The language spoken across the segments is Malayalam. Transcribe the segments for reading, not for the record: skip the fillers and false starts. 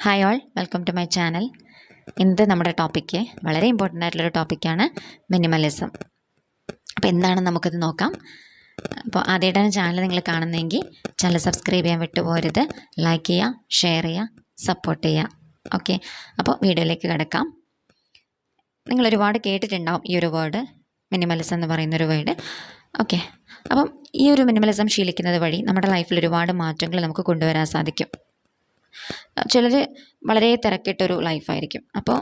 Hi all, welcome to my channel. ഇന്നത്തെ നമ്മുടെ ടോപ്പിക്ക് വളരെ ഇമ്പോർട്ടൻ്റ് ആയിട്ടുള്ളൊരു ടോപ്പിക്കാണ് മിനിമലിസം. അപ്പോൾ എന്താണെന്ന് നമുക്കത് നോക്കാം. അപ്പോൾ ആദ്യമായിട്ടാണ് ചാനൽ നിങ്ങൾ കാണുന്നതെങ്കിൽ ചാനൽ സബ്സ്ക്രൈബ് ചെയ്യാൻ വിട്ടുപോകരുത്. ലൈക്ക് ചെയ്യുക, ഷെയർ ചെയ്യുക, സപ്പോർട്ട് ചെയ്യുക. ഓക്കെ, അപ്പോൾ വീഡിയോയിലേക്ക് കിടക്കാം. നിങ്ങൾ ഒരുപാട് കേട്ടിട്ടുണ്ടാവും ഈ ഒരു വേർഡ്, മിനിമലിസം എന്ന് പറയുന്നൊരു വേർഡ്. ഓക്കെ, അപ്പം ഈ ഒരു മിനിമലിസം ശീലിക്കുന്നത് വഴി നമ്മുടെ ലൈഫിൽ ഒരുപാട് മാറ്റങ്ങൾ നമുക്ക് കൊണ്ടുവരാൻ സാധിക്കും. ചിലർ വളരെ തിരക്കിട്ടൊരു ലൈഫായിരിക്കും. അപ്പോൾ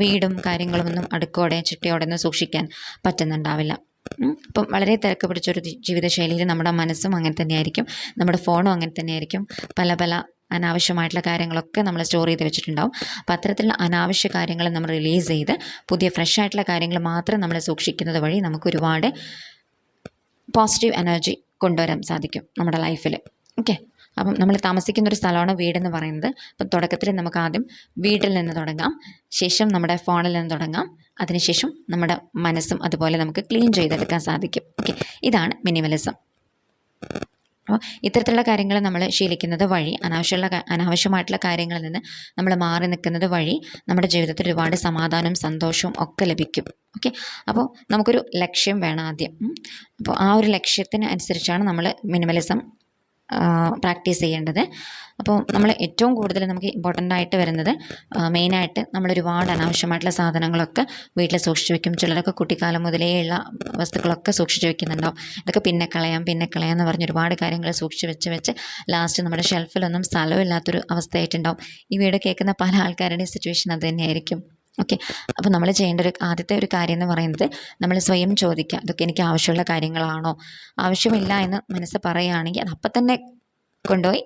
വീടും കാര്യങ്ങളുമൊന്നും അടുക്കോടെ ചിട്ടയോടെ ഒന്നും സൂക്ഷിക്കാൻ പറ്റുന്നുണ്ടാവില്ല. അപ്പം വളരെ തിരക്ക് പിടിച്ചൊരു ജീവിതശൈലിയിൽ നമ്മുടെ മനസ്സും അങ്ങനെ തന്നെയായിരിക്കും, നമ്മുടെ ഫോണും അങ്ങനെ തന്നെയായിരിക്കും. പല പല അനാവശ്യമായിട്ടുള്ള കാര്യങ്ങളൊക്കെ നമ്മൾ സ്റ്റോർ ചെയ്ത് വെച്ചിട്ടുണ്ടാവും. അപ്പോൾ അത്തരത്തിലുള്ള അനാവശ്യ കാര്യങ്ങൾ നമ്മൾ റിലീസ് ചെയ്ത് പുതിയ ഫ്രഷ് ആയിട്ടുള്ള കാര്യങ്ങൾ മാത്രം നമ്മൾ സൂക്ഷിക്കുന്നത് വഴി നമുക്ക് ഒരുപാട് പോസിറ്റീവ് എനർജി കൊണ്ടുവരാൻ സാധിക്കും നമ്മുടെ ലൈഫിൽ. ഓക്കെ, അപ്പം നമ്മൾ താമസിക്കുന്നൊരു സ്ഥലമാണ് വീടെന്ന് പറയുന്നത്. അപ്പം തുടക്കത്തിൽ നമുക്ക് ആദ്യം വീട്ടിൽ നിന്ന് തുടങ്ങാം, ശേഷം നമ്മുടെ ഫോണിൽ നിന്ന് തുടങ്ങാം, അതിനുശേഷം നമ്മുടെ മനസ്സും അതുപോലെ നമുക്ക് ക്ലീൻ ചെയ്തെടുക്കാൻ സാധിക്കും. ഓക്കെ, ഇതാണ് മിനിമലിസം. അപ്പോൾ ഇത്തരത്തിലുള്ള കാര്യങ്ങൾ നമ്മൾ ശീലിക്കുന്നത് വഴി അനാവശ്യമായിട്ടുള്ള കാര്യങ്ങളിൽ നിന്ന് നമ്മൾ മാറി നിൽക്കുന്നത് വഴി നമ്മുടെ ജീവിതത്തിൽ ഒരുപാട് സമാധാനവും സന്തോഷവും ഒക്കെ ലഭിക്കും. ഓക്കെ, അപ്പോൾ നമുക്കൊരു ലക്ഷ്യം വേണം ആദ്യം. അപ്പോൾ ആ ഒരു ലക്ഷ്യത്തിന് അനുസരിച്ചാണ് നമ്മൾ മിനിമലിസം പ്രാക്ടീസ് ചെയ്യേണ്ടത്. അപ്പോൾ നമ്മൾ ഏറ്റവും കൂടുതൽ നമുക്ക് ഇമ്പോർട്ടൻ്റ് ആയിട്ട് വരുന്നത് മെയിനായിട്ട് നമ്മൾ ഒരുപാട് അനാവശ്യമായിട്ടുള്ള സാധനങ്ങളൊക്കെ വീട്ടിൽ സൂക്ഷിച്ച് വെക്കും. ചിലരൊക്കെ കുട്ടിക്കാലം മുതലേ ഉള്ള വസ്തുക്കളൊക്കെ സൂക്ഷിച്ച് വെക്കുന്നുണ്ടാവും. ഇതൊക്കെ പിന്നെ കളയാം എന്ന് പറഞ്ഞ് ഒരുപാട് കാര്യങ്ങൾ സൂക്ഷിച്ച് വെച്ച് ലാസ്റ്റ് നമ്മുടെ ഷെൽഫിലൊന്നും സ്ഥലമില്ലാത്തൊരു അവസ്ഥയായിട്ടുണ്ടാവും. ഈ വീഡിയോ കേൾക്കുന്ന പല ആൾക്കാരുടെയും സിറ്റുവേഷൻ അത് തന്നെയായിരിക്കും. ഓക്കെ, അപ്പോൾ നമ്മൾ ചെയ്യേണ്ട ആദ്യത്തെ ഒരു കാര്യം എന്ന് പറയുന്നത് നമ്മൾ സ്വയം ചോദിക്കുക, ഇതൊക്കെ എനിക്ക് ആവശ്യമുള്ള കാര്യങ്ങളാണോ? ആവശ്യമില്ല എന്ന് മനസ്സ് പറയുകയാണെങ്കിൽ അത് അപ്പം തന്നെ കൊണ്ടുപോയി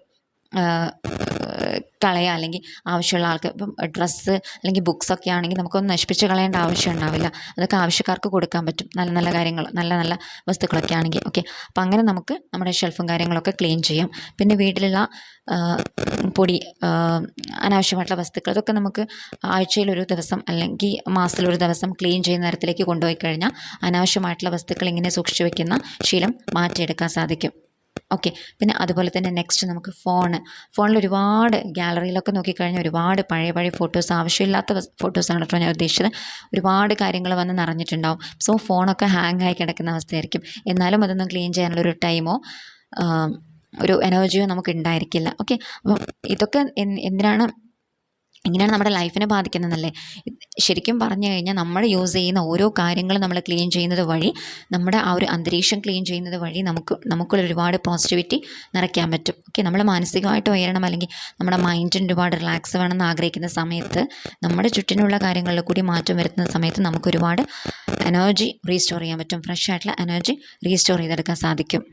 കളയുക. അല്ലെങ്കിൽ ആവശ്യമുള്ള ആൾക്ക്, ഇപ്പം ഡ്രസ്സ് അല്ലെങ്കിൽ ബുക്സൊക്കെ ആണെങ്കിൽ നമുക്കൊന്ന് നശിപ്പിച്ച് കളയേണ്ട ആവശ്യം ഉണ്ടാവില്ല. അതൊക്കെ ആവശ്യക്കാർക്ക് കൊടുക്കാൻ പറ്റും. നല്ല നല്ല കാര്യങ്ങൾ, നല്ല നല്ല വസ്തുക്കളൊക്കെ ആണെങ്കിൽ. ഓക്കെ, അപ്പം അങ്ങനെ നമുക്ക് നമ്മുടെ ഷെൽഫും കാര്യങ്ങളൊക്കെ ക്ലീൻ ചെയ്യാം. പിന്നെ വീട്ടിലുള്ള പൊടി, അനാവശ്യമായിട്ടുള്ള വസ്തുക്കൾ, അതൊക്കെ നമുക്ക് ആഴ്ചയിലൊരു ദിവസം അല്ലെങ്കിൽ മാസത്തിലൊരു ദിവസം ക്ലീൻ ചെയ്യുന്ന തരത്തിലേക്ക് കൊണ്ടുപോയി കഴിഞ്ഞാൽ അനാവശ്യമായിട്ടുള്ള വസ്തുക്കൾ ഇങ്ങനെ സൂക്ഷിച്ചു വയ്ക്കുന്ന ശീലം മാറ്റിയെടുക്കാൻ സാധിക്കും. ഓക്കെ, പിന്നെ അതുപോലെ തന്നെ നെക്സ്റ്റ് നമുക്ക് ഫോണിൽ ഒരുപാട് ഗാലറിയിലൊക്കെ നോക്കിക്കഴിഞ്ഞാൽ ഒരുപാട് പഴയ ഫോട്ടോസ്, ആവശ്യമില്ലാത്ത ഫോട്ടോസാണ് കേട്ടോ ഞാൻ ഉദ്ദേശിച്ചത്. ഒരുപാട് കാര്യങ്ങൾ വന്ന് നിറഞ്ഞിട്ടുണ്ടാവും. സോ ഫോണൊക്കെ ഹാങ് ആയി കിടക്കുന്ന അവസ്ഥയായിരിക്കും. എന്നാലും അതൊന്നും ക്ലീൻ ചെയ്യാനുള്ളൊരു ടൈമോ ഒരു എനർജിയോ നമുക്ക് ഉണ്ടായിരിക്കില്ല. ഓക്കെ, അപ്പം ഇതൊക്കെ എങ്ങനെയാണ് നമ്മുടെ ലൈഫിനെ ബാധിക്കുന്നതെന്നല്ലേ. ശരിക്കും പറഞ്ഞു കഴിഞ്ഞാൽ നമ്മൾ യൂസ് ചെയ്യുന്ന ഓരോ കാര്യങ്ങളും നമ്മൾ ക്ലീൻ ചെയ്യുന്നത് വഴി, നമ്മുടെ ആ ഒരു അന്തരീക്ഷം ക്ലീൻ ചെയ്യുന്നത് വഴി നമുക്കുള്ള ഒരുപാട് പോസിറ്റിവിറ്റി നിറയ്ക്കാൻ പറ്റും. ഓക്കെ, നമ്മൾ മാനസികമായിട്ട് ഉയരണം, അല്ലെങ്കിൽ നമ്മുടെ മൈൻഡിന് ഒരുപാട് റിലാക്സ് വേണമെന്ന് ആഗ്രഹിക്കുന്ന സമയത്ത്, നമ്മുടെ ചുറ്റിനുള്ള കാര്യങ്ങളിൽ കൂടി മാറ്റം വരുത്തുന്ന സമയത്ത് നമുക്ക് ഒരുപാട് എനർജി റീസ്റ്റോർ ചെയ്യാൻ പറ്റും. ഫ്രഷ് ആയിട്ടുള്ള എനർജി റീസ്റ്റോർ ചെയ്തെടുക്കാൻ സാധിക്കും.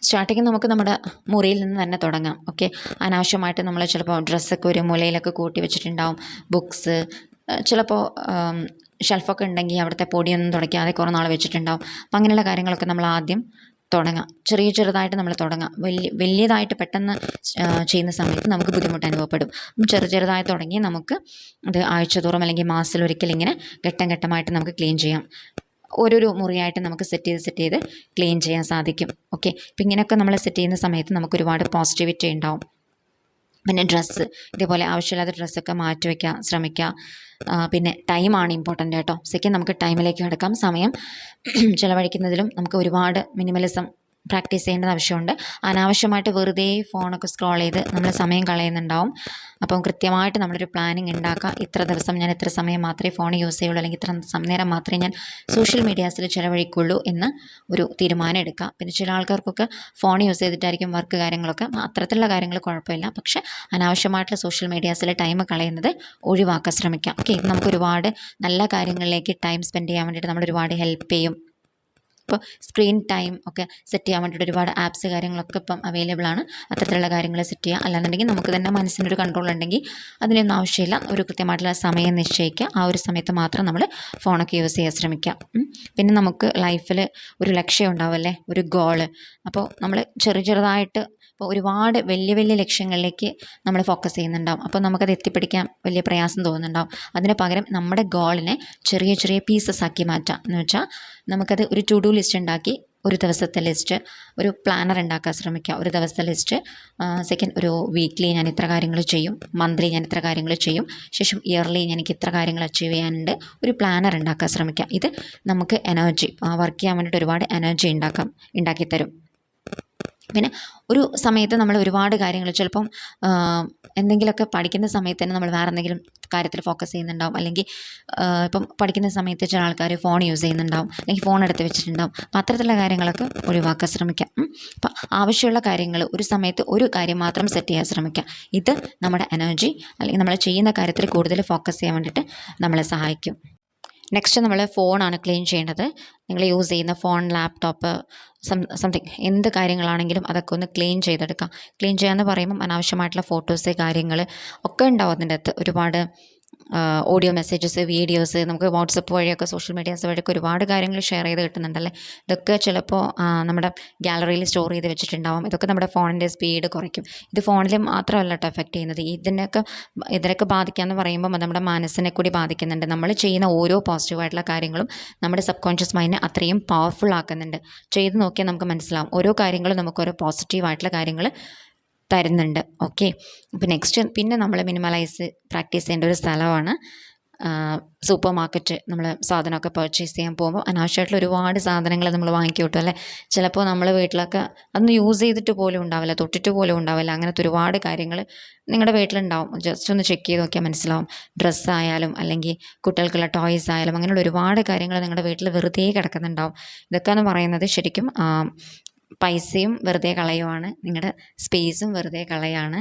സ്റ്റാർട്ടിങ് നമുക്ക് നമ്മുടെ മുറിയിൽ നിന്ന് തന്നെ തുടങ്ങാം. ഓക്കെ, അനാവശ്യമായിട്ട് നമ്മൾ ചിലപ്പോൾ ഡ്രസ്സൊക്കെ ഒരു മൂലയിലൊക്കെ കൂട്ടി വെച്ചിട്ടുണ്ടാവും. ബുക്സ് ചിലപ്പോൾ ഷെൽഫൊക്കെ ഉണ്ടെങ്കിൽ അവിടുത്തെ പൊടിയൊന്നും തുടയ്ക്കാതെ കുറേ നാൾ വെച്ചിട്ടുണ്ടാവും. അപ്പം അങ്ങനെയുള്ള കാര്യങ്ങളൊക്കെ നമ്മൾ ആദ്യം തുടങ്ങാം. ചെറുതായിട്ട് നമ്മൾ തുടങ്ങാം. വലിയതായിട്ട് പെട്ടെന്ന് ചെയ്യുന്ന സമയത്ത് നമുക്ക് ബുദ്ധിമുട്ട് അനുഭവപ്പെടും. ചെറുതായി തുടങ്ങി നമുക്ക് അത് ആഴ്ചതോറും അല്ലെങ്കിൽ മാസത്തിലൊരിക്കൽ ഇങ്ങനെ ഘട്ടമായിട്ട് നമുക്ക് ക്ലീൻ ചെയ്യാം. ഓരോരോ മുറിയായിട്ട് നമുക്ക് സെറ്റ് ചെയ്ത് ക്ലീൻ ചെയ്യാൻ സാധിക്കും. ഓക്കെ, ഇപ്പം ഇങ്ങനെയൊക്കെ നമ്മൾ സെറ്റ് ചെയ്യുന്ന സമയത്ത് നമുക്ക് ഒരുപാട് പോസിറ്റിവിറ്റി ഉണ്ടാവും. പിന്നെ ഡ്രസ്സ്, ഇതേപോലെ ആവശ്യമില്ലാത്ത ഡ്രസ്സൊക്കെ മാറ്റി വയ്ക്കാൻ ശ്രമിക്കുക. പിന്നെ ടൈമാണ് ഇമ്പോർട്ടൻ്റ് കേട്ടോ. സെക്കൻഡ് നമുക്ക് ടൈമിലേക്ക് കിടക്കാം. സമയം ചിലവഴിക്കുന്നതിലും നമുക്ക് ഒരുപാട് മിനിമലിസം പ്രാക്ടീസ് ചെയ്യേണ്ടത് ആവശ്യമുണ്ട്. അനാവശ്യമായിട്ട് വെറുതെ ഫോണൊക്കെ സ്ക്രോൾ ചെയ്ത് നമ്മൾ സമയം കളയുന്നുണ്ടാവും. അപ്പം കൃത്യമായിട്ട് നമ്മളൊരു പ്ലാനിങ് ഉണ്ടാക്കുക. ഇത്ര ദിവസം ഞാൻ ഇത്ര സമയം മാത്രമേ ഫോൺ യൂസ് ചെയ്യുള്ളൂ, അല്ലെങ്കിൽ ഇത്ര നേരം മാത്രമേ ഞാൻ സോഷ്യൽ മീഡിയാസിൽ ചിലവഴിക്കുള്ളൂ എന്ന് ഒരു തീരുമാനം എടുക്കുക. പിന്നെ ചില ആൾക്കാർക്കൊക്കെ ഫോൺ യൂസ് ചെയ്തിട്ടായിരിക്കും വർക്ക് കാര്യങ്ങളൊക്കെ. അത്തരത്തിലുള്ള കാര്യങ്ങൾ കുഴപ്പമില്ല, പക്ഷേ അനാവശ്യമായിട്ടുള്ള സോഷ്യൽ മീഡിയാസിൽ ടൈം കളയുന്നത് ഒഴിവാക്കാൻ ശ്രമിക്കാം. ഓക്കെ, നമുക്ക് ഒരുപാട് നല്ല കാര്യങ്ങളിലേക്ക് ടൈം സ്പെൻഡ് ചെയ്യാൻ വേണ്ടിയിട്ട് നമ്മൾ ഒരുപാട് ഹെൽപ്പ് ചെയ്യും. ഇപ്പോൾ സ്ക്രീൻ ടൈം ഒക്കെ സെറ്റ് ചെയ്യാൻ വേണ്ടിയിട്ട് ഒരുപാട് ആപ്സ് കാര്യങ്ങളൊക്കെ ഇപ്പം അവൈലബിൾ ആണ്. അത്തരത്തിലുള്ള കാര്യങ്ങൾ സെറ്റ് ചെയ്യുക. അല്ലാന്നുണ്ടെങ്കിൽ നമുക്ക് തന്നെ മനസ്സിനൊരു കൺട്രോൾ ഉണ്ടെങ്കിൽ അതിനൊന്നും ആവശ്യമില്ല. ഒരു കൃത്യമായിട്ടുള്ള സമയം നിശ്ചയിക്കുക. ആ ഒരു സമയത്ത് മാത്രം നമ്മൾ ഫോണൊക്കെ യൂസ് ചെയ്യാൻ ശ്രമിക്കുക. പിന്നെ നമുക്ക് ലൈഫിൽ ഒരു ലക്ഷ്യം ഉണ്ടാവുമല്ലേ, ഒരു ഗോള്. അപ്പോൾ നമ്മൾ ചെറുതായിട്ട്, ഇപ്പോൾ ഒരുപാട് വലിയ ലക്ഷ്യങ്ങളിലേക്ക് നമ്മൾ ഫോക്കസ് ചെയ്യുന്നുണ്ടാവും. അപ്പോൾ നമുക്കത് എത്തിപ്പിടിക്കാൻ വലിയ പ്രയാസം തോന്നുന്നുണ്ടാവും. അതിന് പകരം നമ്മുടെ ഗോളിനെ ചെറിയ പീസസ് ആക്കി മാറ്റാം. എന്ന് വെച്ചാൽ നമുക്കത് ഒരു ടു ഡു ലിസ്റ്റ് ഉണ്ടാക്കി ഒരു ദിവസത്തെ ലിസ്റ്റ്, ഒരു പ്ലാനർ ഉണ്ടാക്കാൻ ശ്രമിക്കുക. ഒരു ദിവസത്തെ ലിസ്റ്റ്, സെക്കൻഡ് ഒരു വീക്ക്ലി ഞാൻ ഇത്ര കാര്യങ്ങൾ ചെയ്യും, മന്ത്ലി ഞാൻ ഇത്ര കാര്യങ്ങൾ ചെയ്യും, ശേഷം ഇയർലി എനിക്ക് ഇത്ര കാര്യങ്ങൾ അച്ചീവ് ചെയ്യാനുണ്ട്. ഒരു പ്ലാനർ ഉണ്ടാക്കാൻ ശ്രമിക്കുക. ഇത് നമുക്ക് എനർജി വർക്ക് ചെയ്യാൻ വേണ്ടിയിട്ട് ഒരുപാട് എനർജി ഉണ്ടാക്കിത്തരും. പിന്നെ ഒരു സമയത്ത് നമ്മൾ ഒരുപാട് കാര്യങ്ങൾ ചിലപ്പം എന്തെങ്കിലുമൊക്കെ പഠിക്കുന്ന സമയത്ത് തന്നെ നമ്മൾ വേറെ എന്തെങ്കിലും കാര്യത്തിൽ ഫോക്കസ് ചെയ്യുന്നുണ്ടാവും. അല്ലെങ്കിൽ ഇപ്പം പഠിക്കുന്ന സമയത്ത് ചില ആൾക്കാർ ഫോൺ യൂസ് ചെയ്യുന്നുണ്ടാവും, അല്ലെങ്കിൽ ഫോൺ എടുത്ത് വെച്ചിട്ടുണ്ടാവും. അപ്പോൾ അത്തരത്തിലുള്ള കാര്യങ്ങളൊക്കെ ഒഴിവാക്കാൻ ശ്രമിക്കാം. അപ്പം ആവശ്യമുള്ള കാര്യങ്ങൾ ഒരു സമയത്ത് ഒരു കാര്യം മാത്രം സെറ്റ് ചെയ്യാൻ ശ്രമിക്കാം. ഇത് നമ്മുടെ എനർജി അല്ലെങ്കിൽ നമ്മൾ ചെയ്യുന്ന കാര്യത്തിൽ കൂടുതൽ ഫോക്കസ് ചെയ്യാൻ വേണ്ടിയിട്ട് നമ്മളെ സഹായിക്കും. നെക്സ്റ്റ് നമ്മൾ ഫോണാണ് ക്ലീൻ ചെയ്യേണ്ടത്. നിങ്ങൾ യൂസ് ചെയ്യുന്ന ഫോൺ, ലാപ്ടോപ്പ്, സംതിങ് എന്ത് കാര്യങ്ങളാണെങ്കിലും അതൊക്കെ ഒന്ന് ക്ലീൻ ചെയ്തെടുക്കാം. ക്ലീൻ ചെയ്യാന്ന് പറയുമ്പം അനാവശ്യമായിട്ടുള്ള ഫോട്ടോസ്, കാര്യങ്ങൾ ഒക്കെ ഉണ്ടാവും അതിൻ്റെ അകത്ത്. ഒരുപാട് ഓഡിയോ മെസ്സേജസ്, വീഡിയോസ്, നമുക്ക് വാട്സപ്പ് വഴിയൊക്കെ സോഷ്യൽ മീഡിയാസ് വഴിയൊക്കെ ഒരുപാട് കാര്യങ്ങൾ ഷെയർ ചെയ്ത് കിട്ടുന്നുണ്ടല്ലേ. ഇതൊക്കെ ചിലപ്പോൾ നമ്മുടെ ഗാലറിയിൽ സ്റ്റോർ ചെയ്ത് വെച്ചിട്ടുണ്ടാവും. ഇതൊക്കെ നമ്മുടെ ഫോണിൻ്റെ സ്പീഡ് കുറയ്ക്കും. ഇത് ഫോണിൽ മാത്രമല്ല കേട്ടോ എഫക്റ്റ് ചെയ്യുന്നത്. ഇതിനൊക്കെ ബാധിക്കാമെന്ന് പറയുമ്പോൾ അത് നമ്മുടെ മനസ്സിനെ കൂടി ബാധിക്കുന്നുണ്ട്. നമ്മൾ ചെയ്യുന്ന ഓരോ പോസിറ്റീവായിട്ടുള്ള കാര്യങ്ങളും നമ്മുടെ സബ് കോൺഷ്യസ് മൈൻഡിനെ അത്രയും പവർഫുൾ ആക്കുന്നുണ്ട്. ചെയ്ത് നോക്കിയാൽ നമുക്ക് മനസ്സിലാവും. ഓരോ കാര്യങ്ങളും നമുക്ക് ഓരോ പോസിറ്റീവായിട്ടുള്ള കാര്യങ്ങൾ തരുന്നുണ്ട്. ഓക്കെ, അപ്പോൾ നെക്സ്റ്റ് പിന്നെ നമ്മൾ മിനിമലൈസ് പ്രാക്ടീസ് ചെയ്യേണ്ട ഒരു സ്ഥലമാണ് സൂപ്പർ മാർക്കറ്റ്. നമ്മൾ സാധനമൊക്കെ പർച്ചേസ് ചെയ്യാൻ പോകുമ്പോൾ അനാവശ്യമായിട്ടുള്ള ഒരുപാട് സാധനങ്ങൾ നമ്മൾ വാങ്ങിക്കും കിട്ടും അല്ലേ. ചിലപ്പോൾ നമ്മൾ വീട്ടിലൊക്കെ അതൊന്നും യൂസ് ചെയ്തിട്ട് പോലും ഉണ്ടാവില്ല, തൊട്ടിട്ട് പോലും ഉണ്ടാവില്ല. അങ്ങനത്തെ ഒരുപാട് കാര്യങ്ങൾ നിങ്ങളുടെ വീട്ടിലുണ്ടാവും. ജസ്റ്റ് ഒന്ന് ചെക്ക് ചെയ്ത് നോക്കിയാൽ മനസ്സിലാവും. ഡ്രസ്സായാലും അല്ലെങ്കിൽ കുട്ടികൾക്കുള്ള ടോയ്സ് ആയാലും അങ്ങനെയുള്ള ഒരുപാട് കാര്യങ്ങൾ നിങ്ങളുടെ വീട്ടിൽ വെറുതെ കിടക്കുന്നുണ്ടാവും. ഇതൊക്കെ എന്ന് പറയുന്നത് ശരിക്കും പൈസയും വെറുതെ കളയുവാണ്, നിങ്ങളുടെ സ്പേസും വെറുതെ കളയാണ്.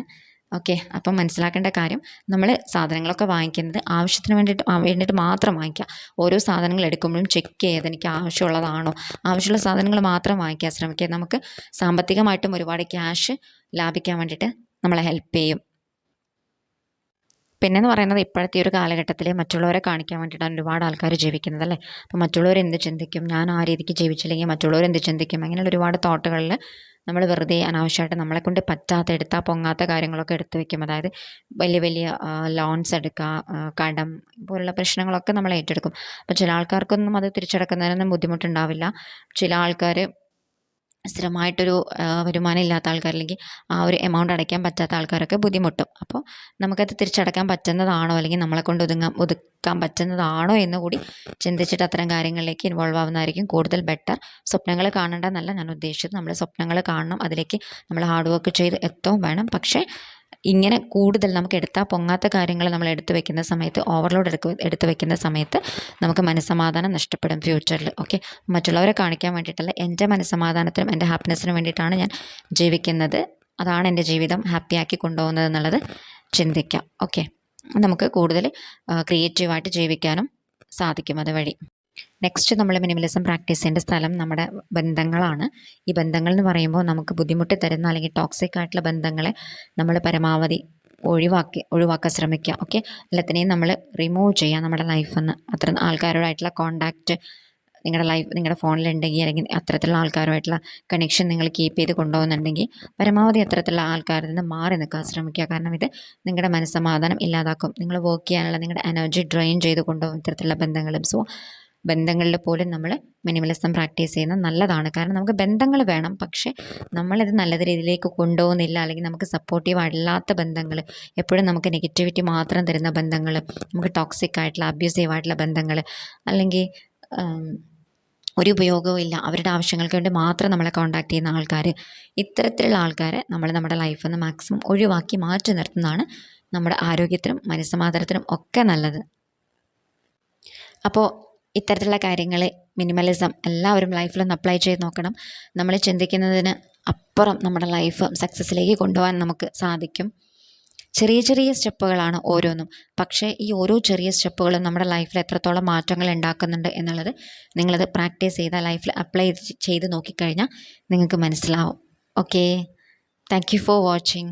ഓക്കെ, അപ്പം മനസ്സിലാക്കേണ്ട കാര്യം, നമ്മൾ സാധനങ്ങളൊക്കെ വാങ്ങിക്കുന്നത് ആവശ്യത്തിന് വേണ്ടിയിട്ട് മാത്രം വാങ്ങിക്കുക. ഓരോ സാധനങ്ങൾ എടുക്കുമ്പോഴും ചെക്ക് ചെയ്ത് എനിക്ക് ആവശ്യമുള്ളതാണോ, ആവശ്യമുള്ള സാധനങ്ങൾ മാത്രം വാങ്ങിക്കാൻ ശ്രമിക്കുക. നമുക്ക് സാമ്പത്തികമായിട്ടും ഒരുപാട് ക്യാഷ് ലാഭിക്കാൻ വേണ്ടിയിട്ട് നമ്മളെ ഹെൽപ്പ് ചെയ്യും. പിന്നെയെന്ന് പറയുന്നത് ഇപ്പോഴത്തെ ഒരു കാലഘട്ടത്തിൽ മറ്റുള്ളവരെ കാണിക്കാൻ വേണ്ടിയിട്ടാണ് ഒരുപാട് ആൾക്കാർ ജീവിക്കുന്നത് അല്ലേ. അപ്പോൾ മറ്റുള്ളവർ എന്ത് ചിന്തിക്കും, ഞാൻ ആ രീതിക്ക് ജീവിച്ചില്ലെങ്കിൽ മറ്റുള്ളവർ എന്ത് ചിന്തിക്കും, അങ്ങനെയുള്ള ഒരുപാട് തോട്ടുകളിൽ നമ്മൾ വെറുതെ അനാവശ്യമായിട്ട് നമ്മളെക്കൊണ്ട് പറ്റാത്ത, എടുത്താൽ പൊങ്ങാത്ത കാര്യങ്ങളൊക്കെ എടുത്തു വയ്ക്കും. അതായത് വലിയ വലിയ ലോൺസ് എടുക്കുക, കടം പോലുള്ള പ്രശ്നങ്ങളൊക്കെ നമ്മൾ ഏറ്റെടുക്കും. അപ്പോൾ ചില ആൾക്കാർക്കൊന്നും അത് തിരിച്ചടക്കുന്നതിനൊന്നും ബുദ്ധിമുട്ടുണ്ടാവില്ല. ചില ആൾക്കാർ സ്ഥിരമായിട്ടൊരു വരുമാനം ഇല്ലാത്ത ആൾക്കാർ, അല്ലെങ്കിൽ ആ ഒരു എമൗണ്ട് അടയ്ക്കാൻ പറ്റാത്ത ആൾക്കാരൊക്കെ ബുദ്ധിമുട്ടും. അപ്പോൾ നമുക്കത് തിരിച്ചടക്കാൻ പറ്റുന്നതാണോ, അല്ലെങ്കിൽ നമ്മളെ കൊണ്ട് ഒതുക്കാൻ പറ്റുന്നതാണോ എന്ന് കൂടി ചിന്തിച്ചിട്ട് അത്തരം കാര്യങ്ങളിലേക്ക് ഇൻവോൾവ് ആവുന്നതായിരിക്കും കൂടുതൽ ബെറ്റർ. സ്വപ്നങ്ങൾ കാണേണ്ടതെന്നല്ല ഞാൻ ഉദ്ദേശിച്ചത്. നമ്മൾ സ്വപ്നങ്ങൾ കാണണം, അതിലേക്ക് നമ്മൾ ഹാർഡ് വർക്ക് ചെയ്ത് എത്തുകയും വേണം. പക്ഷേ ഇങ്ങനെ കൂടുതൽ നമുക്ക് എടുത്താൽ പൊങ്ങാത്ത കാര്യങ്ങൾ നമ്മൾ എടുത്തു വെക്കുന്ന സമയത്ത്, ഓവർലോഡ് എടുത്തു വെക്കുന്ന സമയത്ത് നമുക്ക് മനസ്സമാധാനം നഷ്ടപ്പെടും ഫ്യൂച്ചറിൽ. ഓക്കെ, മറ്റുള്ളവരെ കാണിക്കാൻ വേണ്ടിയിട്ടല്ല, എൻ്റെ മനസ്സമാധാനത്തിനും എൻ്റെ ഹാപ്പിനെസ്സിനും വേണ്ടിയിട്ടാണ് ഞാൻ ജീവിക്കുന്നത്. അതാണ് എൻ്റെ ജീവിതം ഹാപ്പിയാക്കി കൊണ്ടുപോകുന്നത് എന്നുള്ളത് ചിന്തിക്കാം. ഓക്കെ, നമുക്ക് കൂടുതൽ ക്രിയേറ്റീവായിട്ട് ജീവിക്കാനും സാധിക്കും അതുവഴി. നെക്സ്റ്റ് നമ്മൾ മിനിമലിസം പ്രാക്ടീസ് ചെയ്യേണ്ട സ്ഥലം നമ്മുടെ ബന്ധങ്ങളാണ്. ഈ ബന്ധങ്ങൾ എന്ന് പറയുമ്പോൾ നമുക്ക് ബുദ്ധിമുട്ട് തരുന്ന അല്ലെങ്കിൽ ടോക്സിക് ആയിട്ടുള്ള ബന്ധങ്ങളെ നമ്മൾ പരമാവധി ഒഴിവാക്കാൻ ശ്രമിക്കുക. ഓക്കെ, എല്ലാത്തിനെയും നമ്മൾ റിമൂവ് ചെയ്യുക നമ്മുടെ ലൈഫിൽ നിന്ന്. അത്ര ആൾക്കാരോടായിട്ടുള്ള കോണ്ടാക്റ്റ് നിങ്ങളുടെ ഫോണിലുണ്ടെങ്കിൽ, അല്ലെങ്കിൽ അത്തരത്തിലുള്ള ആൾക്കാരുമായിട്ടുള്ള കണക്ഷൻ നിങ്ങൾ കീപ്പ് ചെയ്ത് കൊണ്ടുപോകുന്നുണ്ടെങ്കിൽ പരമാവധി അത്തരത്തിലുള്ള ആൾക്കാരിൽ നിന്ന് മാറി നിൽക്കാൻ ശ്രമിക്കുക. കാരണം ഇത് നിങ്ങളുടെ മനസ്സമാധാനം ഇല്ലാതാക്കും. നിങ്ങൾ വർക്ക് ചെയ്യാനുള്ള നിങ്ങളുടെ എനർജി ഡ്രെയിൻ ചെയ്ത് കൊണ്ടുപോകും ഇത്തരത്തിലുള്ള ബന്ധങ്ങളും. സോ ബന്ധങ്ങളിൽ പോലും നമ്മൾ മിനിമലിസം പ്രാക്ടീസ് ചെയ്യുന്നത് നല്ലതാണ്. കാരണം നമുക്ക് ബന്ധങ്ങൾ വേണം, പക്ഷേ നമ്മളിത് നല്ല രീതിയിലേക്ക് കൊണ്ടുപോകുന്നില്ല, അല്ലെങ്കിൽ നമുക്ക് സപ്പോർട്ടീവ് അല്ലാത്ത ബന്ധങ്ങൾ, എപ്പോഴും നമുക്ക് നെഗറ്റിവിറ്റി മാത്രം തരുന്ന ബന്ധങ്ങൾ, നമുക്ക് ടോക്സിക് ആയിട്ടുള്ള അബ്യൂസീവ് ആയിട്ടുള്ള ബന്ധങ്ങൾ, അല്ലെങ്കിൽ ഒരു ഉപയോഗവും ഇല്ല, അവരുടെ ആവശ്യങ്ങൾക്ക് വേണ്ടി മാത്രം നമ്മളെ കോൺടാക്ട് ചെയ്യുന്ന ആൾക്കാർ, ഇത്തരത്തിലുള്ള ആൾക്കാരെ നമ്മൾ നമ്മുടെ ലൈഫിൽ നിന്ന് മാക്സിമം ഒഴിവാക്കി മാറ്റി നിർത്തുന്നതാണ് നമ്മുടെ ആരോഗ്യത്തിനും മനസ്സമാധാനത്തിനും ഒക്കെ നല്ലത്. അപ്പോൾ ഇത്തരത്തിലുള്ള കാര്യങ്ങൾ, മിനിമലിസം എല്ലാവരും ലൈഫിലൊന്ന് അപ്ലൈ ചെയ്ത് നോക്കണം. നമ്മൾ ചിന്തിക്കുന്നതിന് അപ്പുറം നമ്മുടെ ലൈഫ് സക്സസ്സിലേക്ക് കൊണ്ടുപോകാൻ നമുക്ക് സാധിക്കും. ചെറിയ ചെറിയ സ്റ്റെപ്പുകളാണ് ഓരോന്നും, പക്ഷേ ഈ ഓരോ ചെറിയ സ്റ്റെപ്പുകളും നമ്മുടെ ലൈഫിൽ എത്രത്തോളം മാറ്റങ്ങൾ ഉണ്ടാക്കുന്നുണ്ട് എന്നുള്ളത് നിങ്ങളത് പ്രാക്ടീസ് ചെയ്താൽ, ലൈഫിൽ അപ്ലൈ ചെയ്ത് നോക്കിക്കഴിഞ്ഞാൽ നിങ്ങൾക്ക് മനസ്സിലാവും. Okay, thank you for watching.